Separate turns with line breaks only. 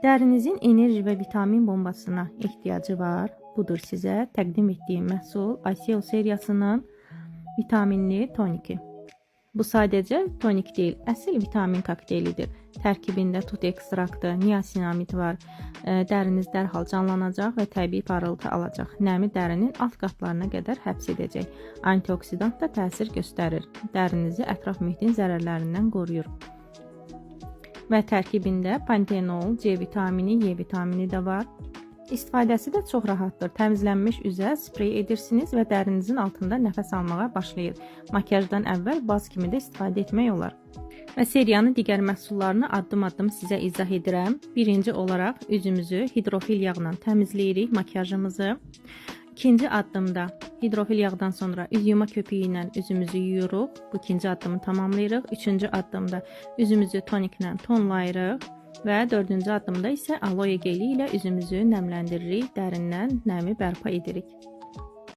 Dərinizin enerji və vitamin bombasına ehtiyacı var. Budur sizə təqdim etdiyim məhsul ICL seriyasının vitaminli toniki. Bu sadəcə tonik deyil, əsl vitamin kokteylidir. Tərkibində tut ekstraktı, niasinamid var. Dəriniz dərhal canlanacaq və təbii parıltı alacaq. Nəmi dərinin alt qatlarına qədər həbs edəcək. Antioksidant da təsir göstərir. Dərinizi ətraf mühitin zərərlərindən qoruyur. Və tərkibində pantenol, C vitamini, E vitamini də var. İstifadəsi də çox rahatdır. Təmizlənmiş üzə sprey edirsiniz və dərinizin altında nəfəs almağa başlayır. Makyajdan əvvəl baz kimi də istifadə etmək olar. Və seriyanın digər məhsullarını addım-addım sizə izah edirəm. Birinci olaraq üzümüzü hidrofil yağla təmizləyirik makyajımızı. İkinci addımda hidrofil yağdan sonra üz yuma köpüyü ilə üzümüzü yuyuruq. Bu ikinci addımı tamamlayırıq. Üçüncü addımda üzümüzü toniklə tonlayırıq. Və dördüncü addımda isə aloe geli ilə üzümüzü nəmləndiririk, dərindən nəmi bərpa edirik.